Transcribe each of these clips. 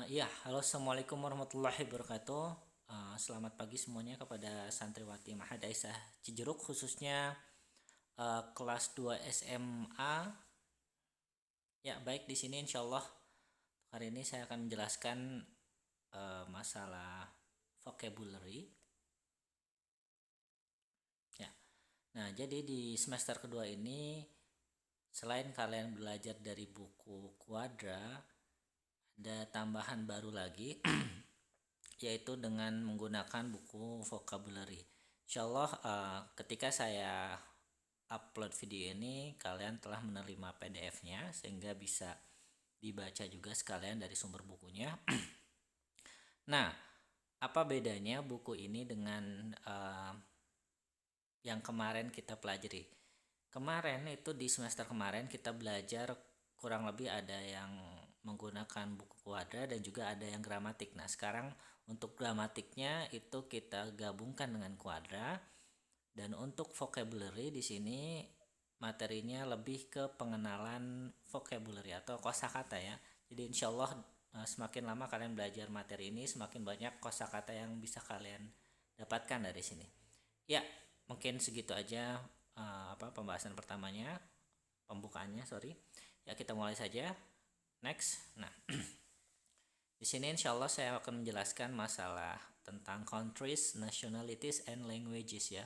Iya, halo assalamualaikum warahmatullahi wabarakatuh. Selamat pagi semuanya kepada santriwati Mahadaisah Cijeruk khususnya kelas 2 SMA. Ya, baik di sini insya Allah hari ini saya akan menjelaskan masalah vocabulary. Ya, nah jadi di semester kedua ini selain kalian belajar dari buku Quadra, ada tambahan baru lagi yaitu dengan menggunakan buku vocabulary. Insyaallah ketika saya upload video ini kalian telah menerima PDF-nya sehingga bisa dibaca juga sekalian dari sumber bukunya. Nah, apa bedanya buku ini dengan yang kemarin kita pelajari? Kemarin itu di semester kemarin kita belajar kurang lebih ada yang menggunakan buku kuadra dan juga ada yang gramatik. Nah, sekarang untuk gramatiknya itu kita gabungkan dengan kuadra, dan untuk vocabulary di sini materinya lebih ke pengenalan vocabulary atau kosakata ya. Jadi insya Allah semakin lama kalian belajar materi ini semakin banyak kosakata yang bisa kalian dapatkan dari sini. Ya, mungkin segitu aja pembahasan pertamanya, pembukaannya, sorry. Ya, kita mulai saja. Next. Nah, di sini insya Allah saya akan menjelaskan masalah tentang countries, nationalities, and languages ya.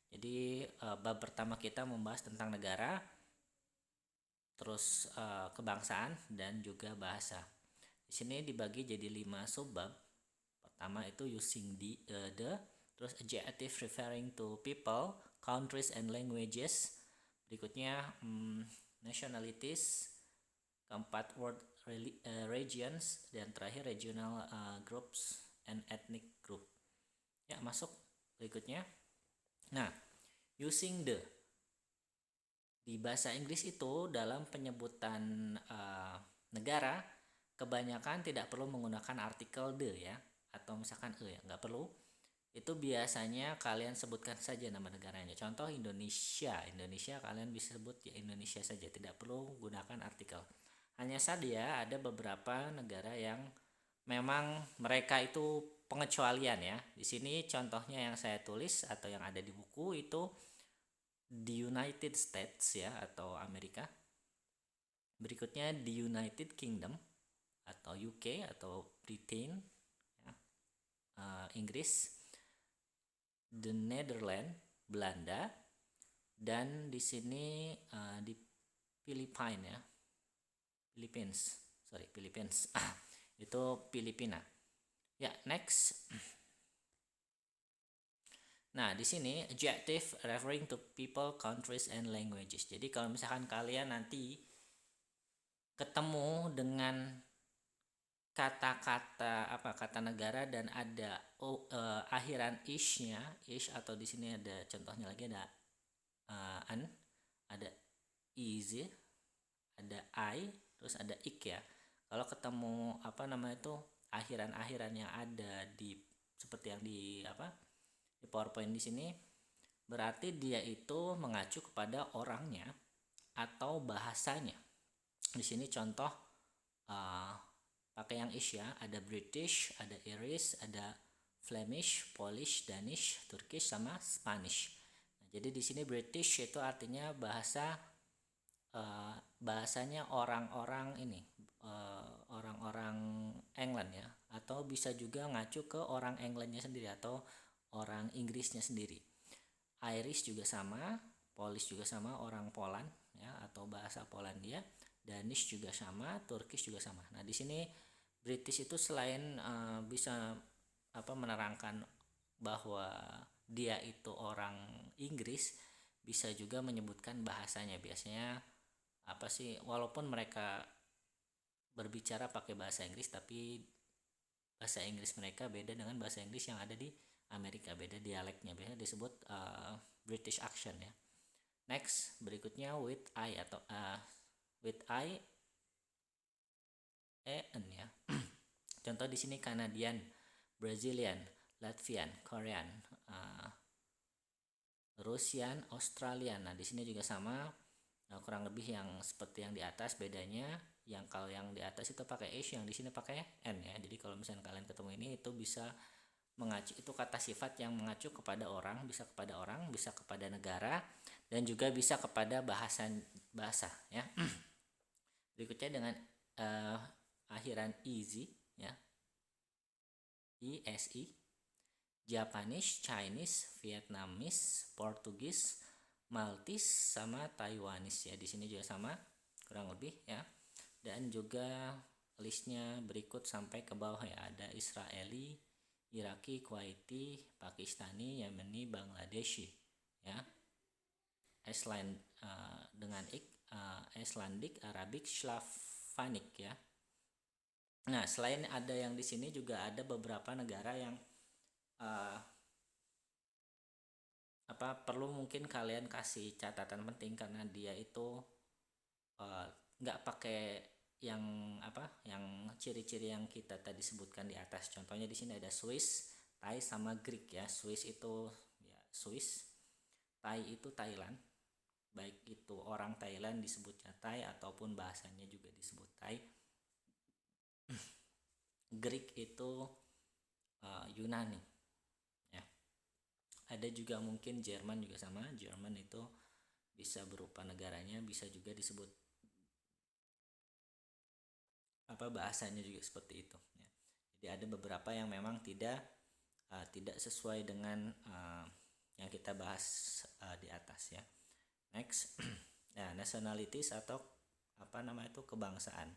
Jadi bab pertama kita membahas tentang negara, terus kebangsaan dan juga bahasa. Di sini dibagi jadi 5 subbab. Pertama itu using the, terus adjective referring to people, countries and languages. Berikutnya nationalities, keempat word regions, dan terakhir regional groups and ethnic group. Ya, masuk berikutnya. Nah, using the di bahasa Inggris itu dalam penyebutan negara kebanyakan tidak perlu menggunakan artikel the ya, atau misalkan ya, nggak perlu. Itu biasanya kalian sebutkan saja nama negaranya. Contoh Indonesia kalian bisa sebut ya Indonesia saja, tidak perlu gunakan artikel. Hanya saja ada beberapa negara yang memang mereka itu pengecualian ya. Di sini contohnya yang saya tulis atau yang ada di buku itu di United States ya, atau Amerika. Berikutnya di United Kingdom atau UK atau Britain ya, Inggris, the Netherlands, Belanda, dan di sini di Philippines ya, Philippines itu Filipina. Ya, next. Nah, di sini adjective referring to people, countries, and languages. Jadi kalau misalkan kalian nanti ketemu dengan kata-kata kata negara dan ada akhiran ish-nya, ish, atau di sini ada contohnya lagi, ada an, ada is, ada I, terus ada ik ya. Kalau ketemu akhiran-akhiran yang ada di seperti yang di di PowerPoint di sini, berarti dia itu mengacu kepada orangnya atau bahasanya. Di sini contoh pakai yang ish ya, ada British, ada Irish, ada Flemish, Polish, Danish, Turkish, sama Spanish. Nah, jadi di sini British itu artinya bahasanya orang-orang ini, orang-orang England ya, atau bisa juga ngacu ke orang Englandnya sendiri atau orang Inggrisnya sendiri. Irish juga sama, Polish juga sama, orang Poland ya, atau bahasa Polandia. Danish juga sama, Turkish juga sama. Nah, di sini British itu selain bisa menerangkan bahwa dia itu orang Inggris, bisa juga menyebutkan bahasanya. Biasanya walaupun mereka berbicara pakai bahasa Inggris, tapi bahasa Inggris mereka beda dengan bahasa Inggris yang ada di Amerika, beda dialeknya, biasanya disebut British accent ya. Next, berikutnya with I atau with I en ya. Contoh di sini Canadian, Brazilian, Latvian, Korean, Russian, Australian. Nah, di sini juga sama kurang lebih yang seperti yang di atas. Bedanya yang kalau yang di atas itu pakai h, yang di sini pakai n ya. Jadi kalau misalnya kalian ketemu ini itu bisa mengacu, itu kata sifat yang mengacu kepada orang, bisa kepada negara, dan juga bisa kepada bahasa ya. Berikutnya dengan akhiran easy ya, ESE, Japanese, Chinese, Vietnamese, Portugis, Maltese sama Taiwanese ya. Di sini juga sama kurang lebih ya. Dan juga listnya berikut sampai ke bawah ya. Ada Israeli, Iraki, Kuwaiti, Pakistani, Yemeni, Bangladeshi ya. Iceland dengan Icelandic, Arabic, Slavonic ya. Nah, selain ada yang di sini juga ada beberapa negara yang perlu mungkin kalian kasih catatan penting, karena dia itu nggak pakai yang yang ciri-ciri yang kita tadi sebutkan di atas. Contohnya di sini ada Swiss, Thai sama Greek ya. Swiss itu ya Swiss, Thai itu Thailand, baik itu orang Thailand disebutnya Thai ataupun bahasanya juga disebut Thai. Greek itu Yunani ya. Ada juga mungkin Jerman juga sama. Jerman itu bisa berupa negaranya, bisa juga disebut bahasanya juga seperti itu ya. Jadi ada beberapa yang memang tidak sesuai dengan yang kita bahas di atas ya. Next. Nah, nationalities atau kebangsaan.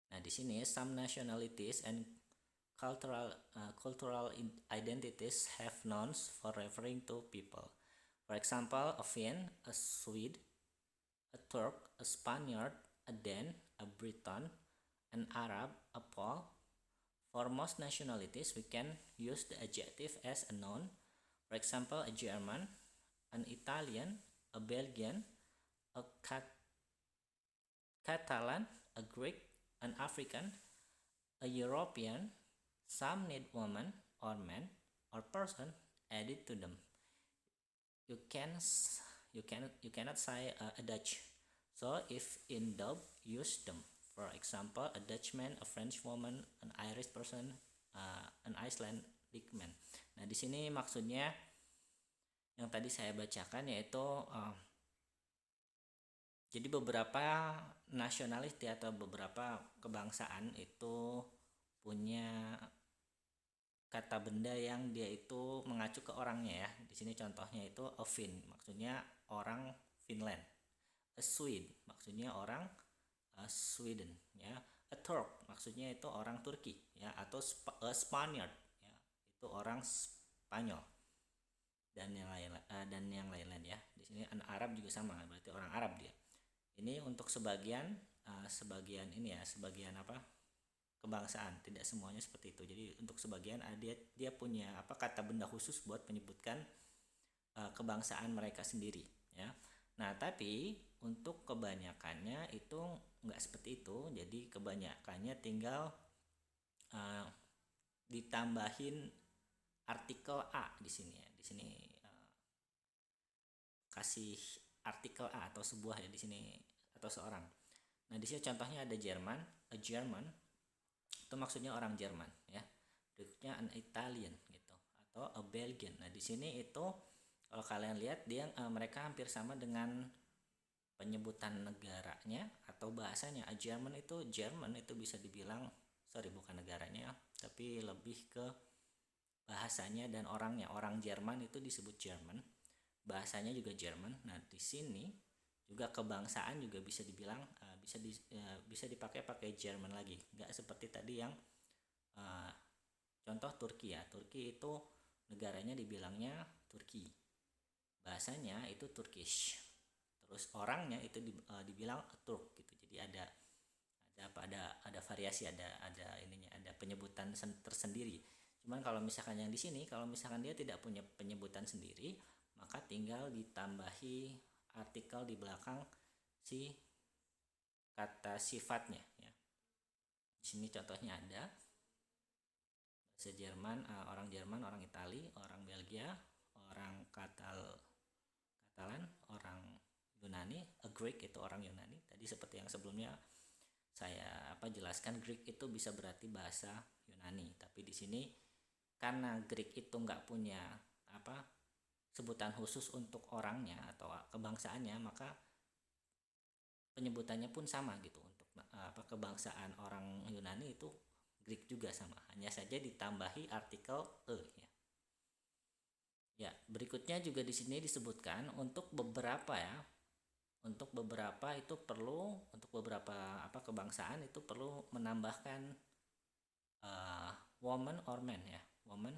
Nah, di sini some nationalities and cultural identities have nouns for referring to people. For example, a Finn, a Swede, a Turk, a Spaniard, a Dan, a Briton, an Arab, a Pole. For most nationalities, we can use the adjective as a noun. For example, a German, an Italian, a Belgian, a Catalan, a Greek, an African, a European. Some need woman or man or person added to them. You cannot say a Dutch. So if in doubt, use them. For example, a Dutchman, a French woman, an Irish person, an Icelandic man. Nah, di sini maksudnya yang tadi saya bacakan yaitu jadi beberapa nationality atau beberapa kebangsaan itu punya kata benda yang dia itu mengacu ke orangnya ya. Di sini contohnya itu a Finn, maksudnya orang Finland. A Swede, maksudnya orang Sweden ya. A Turk, maksudnya itu orang Turki ya, atau a Spaniard ya, itu orang Spanyol. Dan yang lain-lain ya. Di sini an Arab juga sama, berarti orang Arab dia. Ini untuk sebagian ini ya, sebagian kebangsaan, tidak semuanya seperti itu. Jadi untuk sebagian dia punya kata benda khusus buat menyebutkan kebangsaan mereka sendiri ya. Nah, tapi untuk kebanyakannya itu nggak seperti itu. Jadi kebanyakannya tinggal ditambahin artikel a di sini ya. Di sini kasih artikel a atau sebuah ya di sini, atau seorang. Nah, di sini contohnya ada Jerman, a German itu maksudnya orang Jerman ya. Berikutnya an Italian gitu, atau a Belgian. Nah, di sini itu kalau kalian lihat dia mereka hampir sama dengan penyebutan negaranya atau bahasanya. A German itu bisa dibilang bukan negaranya, tapi lebih ke bahasanya dan orangnya. Orang Jerman itu disebut German, bahasanya juga Jerman. Nah, di sini juga kebangsaan juga bisa dibilang bisa pakai Jerman lagi, nggak seperti tadi yang contoh Turki ya. Turki itu negaranya dibilangnya Turki, bahasanya itu Turkish, terus orangnya itu dibilang Turk gitu. Jadi ada variasi, ada ininya, ada penyebutan tersendiri. Cuman kalau misalkan yang di sini, kalau misalkan dia tidak punya penyebutan sendiri, maka tinggal ditambahi artikel di belakang si kata sifatnya ya. Di sini contohnya ada bahasa Jerman, orang Jerman, orang Itali, orang Belgia, orang Katalan, orang Yunani, a Greek itu orang Yunani. Tadi seperti yang sebelumnya saya jelaskan, Greek itu bisa berarti bahasa Yunani. Tapi di sini karena Greek itu nggak punya sebutan khusus untuk orangnya atau kebangsaannya, maka penyebutannya pun sama gitu. Untuk kebangsaan orang Yunani itu Greek juga sama, hanya saja ditambahi artikel e ya. Ya, berikutnya juga di sini disebutkan untuk beberapa itu perlu, untuk beberapa kebangsaan itu perlu menambahkan woman or man ya. Woman,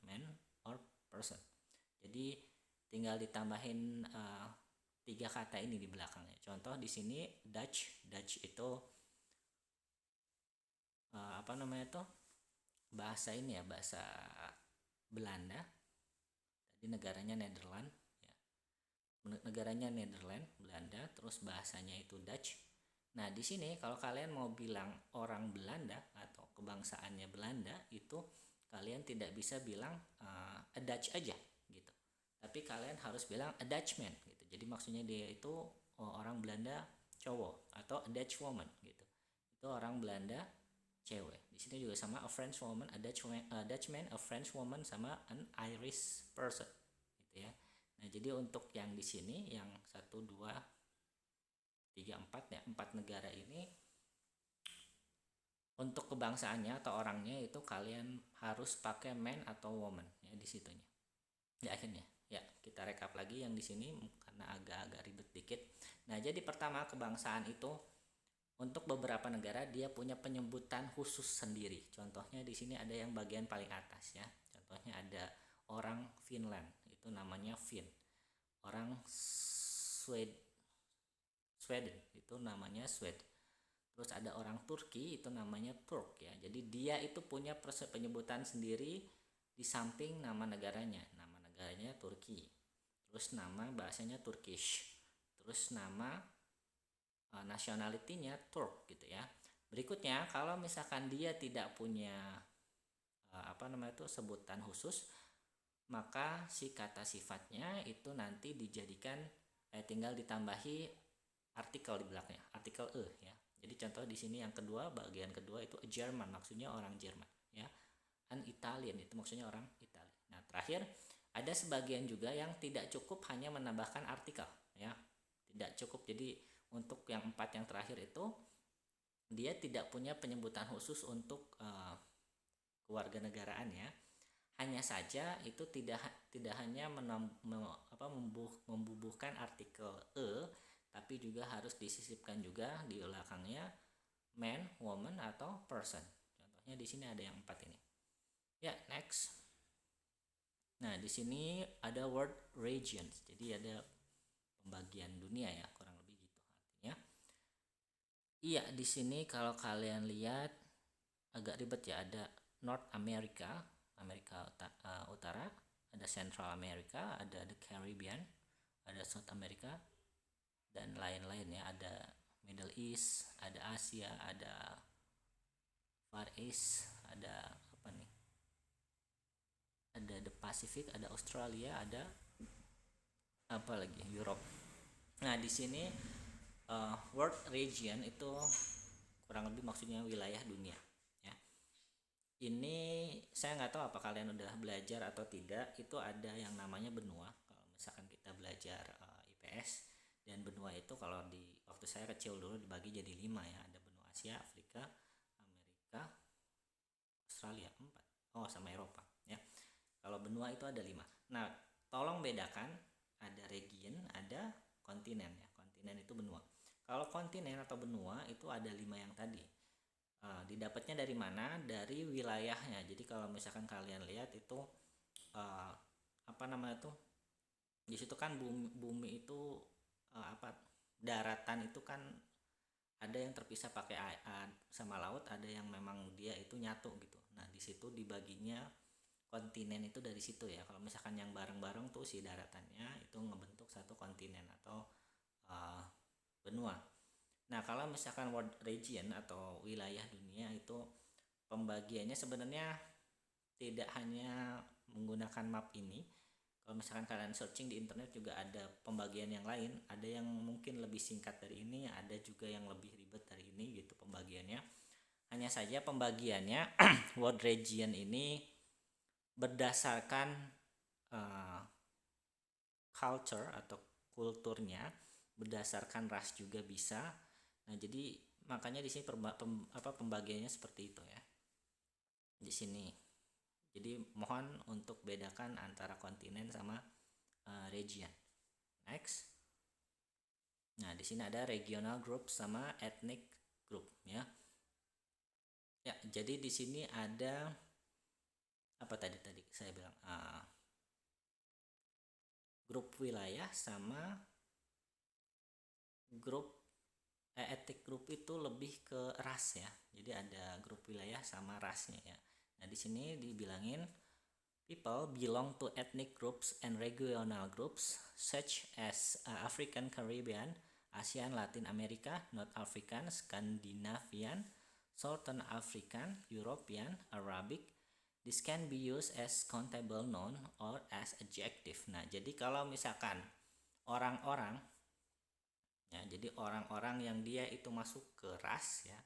man or person. Jadi tinggal ditambahin 3 kata ini di belakangnya. Contoh di sini Dutch itu bahasa ini ya, bahasa Belanda. Tadi negaranya Netherlands ya. Negaranya Netherlands, Belanda, terus bahasanya itu Dutch. Nah, di sini kalau kalian mau bilang orang Belanda atau kebangsaannya Belanda, itu kalian tidak bisa bilang a Dutch aja gitu. Tapi kalian harus bilang a Dutchman gitu. Jadi maksudnya dia itu orang Belanda cowok, atau a Dutch woman gitu. Itu orang Belanda cewek. Di sini juga sama, a French woman, a Dutchman, a French woman, sama an Irish person gitu ya. Nah, jadi untuk yang di sini yang 1 2 3 4 ya, 4 negara ini untuk kebangsaannya atau orangnya itu kalian harus pakai man atau woman ya di situnya. Di akhirnya. Ya, kita rekap lagi yang di sini karena agak-agak ribet dikit. Nah, jadi pertama, kebangsaan itu untuk beberapa negara dia punya penyebutan khusus sendiri. Contohnya di sini ada yang bagian paling atas ya. Contohnya ada orang Finland, itu namanya Finn. Orang Sweden itu namanya Swede. Terus ada orang Turki itu namanya Turk ya. Jadi dia itu punya penyebutan sendiri di samping nama negaranya. Nama negaranya Turki. Terus nama bahasanya Turkish. Terus nama nationality-nya Turk gitu ya. Berikutnya, kalau misalkan dia tidak punya sebutan khusus, maka si kata sifatnya itu nanti dijadikan tinggal ditambahi artikel di belakangnya, artikel e ya. Jadi contoh di sini yang kedua, bagian kedua itu a German, maksudnya orang Jerman ya. An Italian itu maksudnya orang Italia. Nah, terakhir ada sebagian juga yang tidak cukup hanya menambahkan artikel ya. Tidak cukup. Jadi untuk yang 4 yang terakhir itu dia tidak punya penyebutan khusus untuk kewarganegaraan ya. Hanya saja itu tidak hanya membubuhkan artikel e, tapi juga harus disisipkan juga di belakangnya man, woman, atau person. Contohnya di sini ada yang 4 ini. Ya, next. Nah, di sini ada word regions. Jadi ada pembagian dunia ya, kurang lebih gitu artinya. Iya, di sini kalau kalian lihat agak ribet ya, ada North America, Amerika Utara, ada Central America, ada the Caribbean, ada South America, dan lain-lain ya. Ada Middle East, ada Asia, ada Far East, ada apa nih? Ada the Pacific, ada Australia, ada apa lagi? Europe. Nah, di sini world region itu kurang lebih maksudnya wilayah dunia ya. Ini saya nggak tahu apa kalian udah belajar atau tidak, itu ada yang namanya benua kalau misalkan kita belajar IPS. Dan benua itu kalau di waktu saya kecil dulu dibagi jadi 5 ya. Ada benua Asia, Afrika, Amerika, Australia 4, sama Eropa ya. Kalau benua itu ada 5. Nah, tolong bedakan, ada region, ada kontinen ya. Kontinen itu benua. Kalau kontinen atau benua itu ada 5 yang tadi. Didapatnya dari mana? Dari wilayahnya. Jadi kalau misalkan kalian lihat itu di situ kan bumi itu daratan itu kan ada yang terpisah pakai air sama laut, ada yang memang dia itu nyatu gitu. Nah, di situ dibaginya kontinen itu dari situ ya. Kalau misalkan yang bareng-bareng tuh si daratannya itu ngebentuk satu kontinen atau benua. Nah, kalau misalkan world region atau wilayah dunia itu pembagiannya sebenarnya tidak hanya menggunakan map ini. Kalau misalkan kalian searching di internet juga ada pembagian yang lain, ada yang mungkin lebih singkat dari ini, ada juga yang lebih ribet dari ini gitu pembagiannya. Hanya saja pembagiannya world region ini berdasarkan culture atau kulturnya, berdasarkan ras juga bisa. Nah, jadi makanya di sini pembagiannya seperti itu ya. Di sini. Jadi mohon untuk bedakan antara kontinen sama region. Next. Nah, di sini ada regional group sama ethnic group ya. Ya, jadi di sini ada apa tadi saya bilang grup wilayah sama grup ethnic group itu lebih ke ras ya. Jadi ada grup wilayah sama rasnya ya. Nah, di sini dibilangin people belong to ethnic groups and regional groups such as African Caribbean, Asian Latin America, North African, Scandinavian, Southern African, European, Arabic. This can be used as countable noun or as adjective. Nah, jadi kalau misalkan orang-orang ya, jadi orang-orang yang dia itu masuk ke ras ya,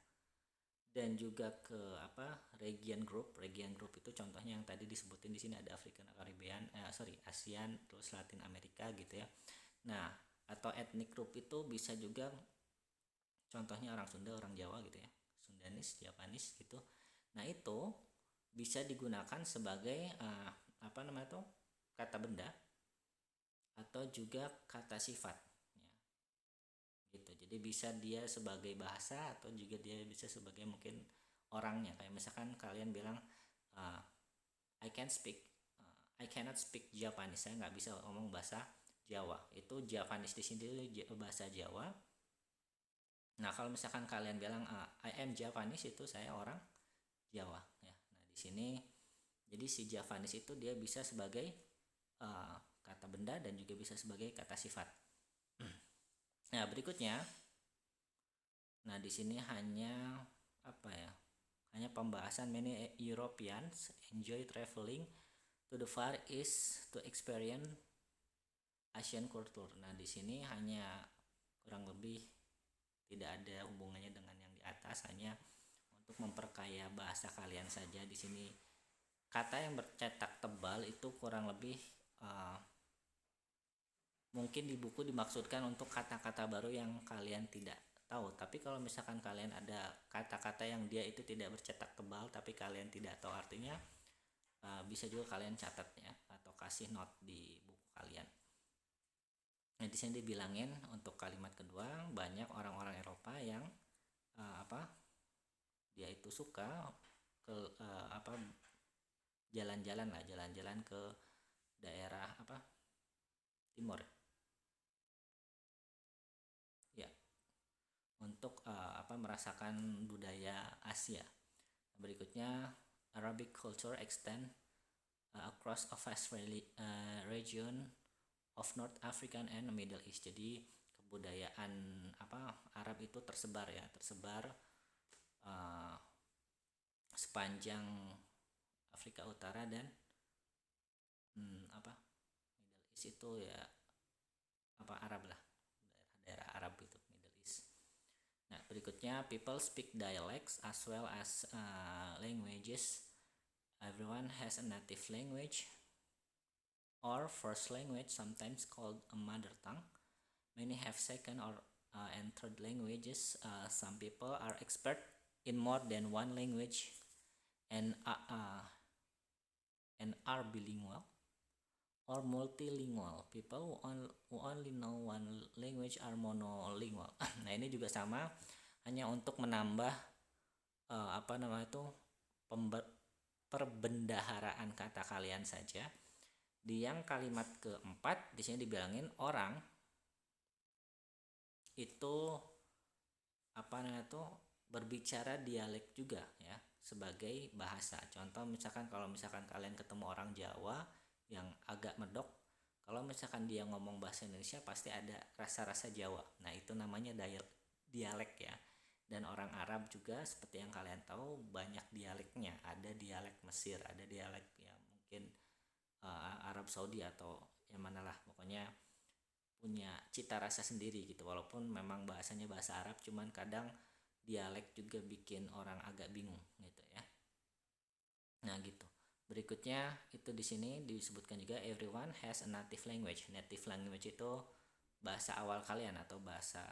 dan juga ke region group itu contohnya yang tadi disebutin di sini ada African Caribbean ASEAN terus Latin Amerika gitu ya. Nah, atau ethnic group itu bisa juga contohnya orang Sunda, orang Jawa gitu ya, Sundanis, Japanese gitu. Nah, itu bisa digunakan sebagai kata benda atau juga kata sifat ya. Gitu. Jadi bisa dia sebagai bahasa atau juga dia bisa sebagai mungkin orangnya. Kayak misalkan kalian bilang I cannot speak Japanese. Saya nggak bisa ngomong bahasa Jawa. Itu Japanese di sini bahasa Jawa. Nah, kalau misalkan kalian bilang I am Japanese, itu saya orang Jawa ya. Nah, di sini jadi si Javanese itu dia bisa sebagai kata benda dan juga bisa sebagai kata sifat. Nah, berikutnya, nah di sini hanya hanya pembahasan many Europeans enjoy traveling to the Far East to experience Asian culture. Nah, di sini hanya kurang lebih tidak ada hubungannya dengan yang di atas, hanya untuk memperkaya bahasa kalian saja. Di sini kata yang bercetak tebal itu kurang lebih mungkin di buku dimaksudkan untuk kata-kata baru yang kalian tidak tahu. Tapi kalau misalkan kalian ada kata-kata yang dia itu tidak bercetak tebal tapi kalian tidak tahu artinya, bisa juga kalian catat ya atau kasih note di buku kalian. Nah, di sini dibilangin untuk kalimat kedua, banyak orang-orang Eropa yang dia itu suka ke jalan-jalan ke daerah timur ya, untuk merasakan budaya Asia. Berikutnya, Arabic culture extend across a vast region of North African and Middle East. Jadi kebudayaan Arab itu tersebar sepanjang Afrika Utara dan Middle East itu ya Arab lah, daerah Arab itu Middle East. Nah, berikutnya people speak dialects as well as languages. Everyone has a native language or first language, sometimes called a mother tongue. Many have second or and third languages. Some people are expert in more than one language and are bilingual or multilingual. People who only know one language are monolingual. Nah, ini juga sama, hanya untuk menambah perbendaharaan kata kalian saja. Di yang kalimat keempat di sini dibilangin orang itu berbicara dialek juga ya sebagai bahasa. Contoh misalkan kalau misalkan kalian ketemu orang Jawa yang agak medok, kalau misalkan dia ngomong bahasa Indonesia pasti ada rasa-rasa Jawa. Nah, itu namanya dialek ya. Dan orang Arab juga seperti yang kalian tahu banyak dialeknya. Ada dialek Mesir, ada dialek ya mungkin Arab Saudi atau yang manalah, pokoknya punya cita rasa sendiri gitu, walaupun memang bahasanya bahasa Arab, cuman kadang dialek juga bikin orang agak bingung gitu ya. Nah gitu. Berikutnya itu di sini disebutkan juga everyone has a native language. Native language itu bahasa awal kalian atau bahasa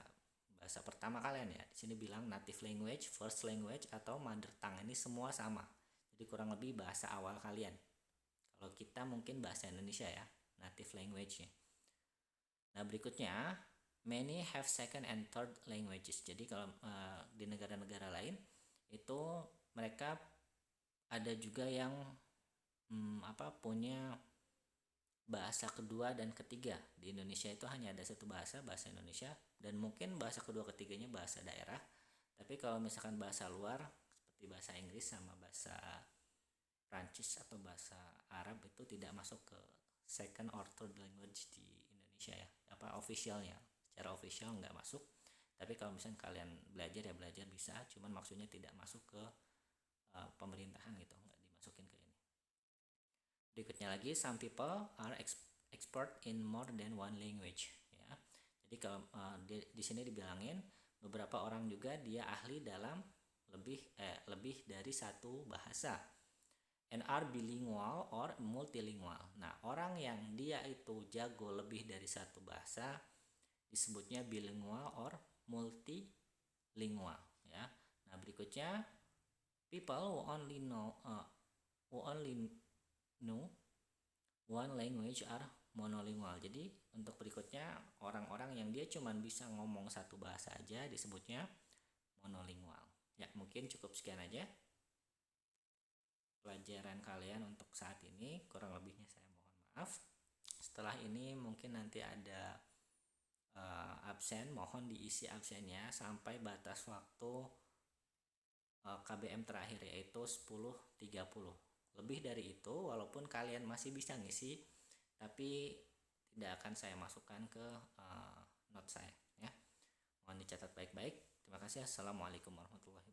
bahasa pertama kalian ya. Di sini bilang native language, first language atau mother tongue, ini semua sama. Jadi kurang lebih bahasa awal kalian. Kalau kita mungkin bahasa Indonesia ya, native language-nya. Nah, berikutnya many have second and third languages. Jadi kalau di negara-negara lain itu mereka ada juga yang punya bahasa kedua dan ketiga. Di Indonesia itu hanya ada satu bahasa, bahasa Indonesia, dan mungkin bahasa kedua ketiganya bahasa daerah. Tapi kalau misalkan bahasa luar seperti bahasa Inggris sama bahasa Prancis atau bahasa Arab itu tidak masuk ke second or third language di Indonesia ya, officialnya, secara official nggak masuk. Tapi kalau misalnya kalian belajar ya belajar bisa, cuman maksudnya tidak masuk ke pemerintahan gitu, nggak dimasukin ke ini. Berikutnya lagi, some people are expert in more than one language ya. Jadi kalau di sini dibilangin beberapa orang juga dia ahli dalam lebih dari satu bahasa, and are bilingual or multilingual. Nah, orang yang dia itu jago lebih dari satu bahasa disebutnya bilingual or multilingual ya. Nah, berikutnya people who only know one language are monolingual. Jadi untuk berikutnya orang-orang yang dia cuma bisa ngomong satu bahasa aja disebutnya monolingual. Ya, mungkin cukup sekian aja pelajaran kalian untuk saat ini, kurang lebihnya saya mohon maaf. Setelah ini mungkin nanti ada absen, mohon diisi absennya sampai batas waktu KBM terakhir yaitu 10.30. Lebih dari itu walaupun kalian masih bisa ngisi, tapi tidak akan saya masukkan ke note saya ya. Mohon dicatat baik-baik. Terima kasih. Assalamualaikum warahmatullahi wabarakatuh.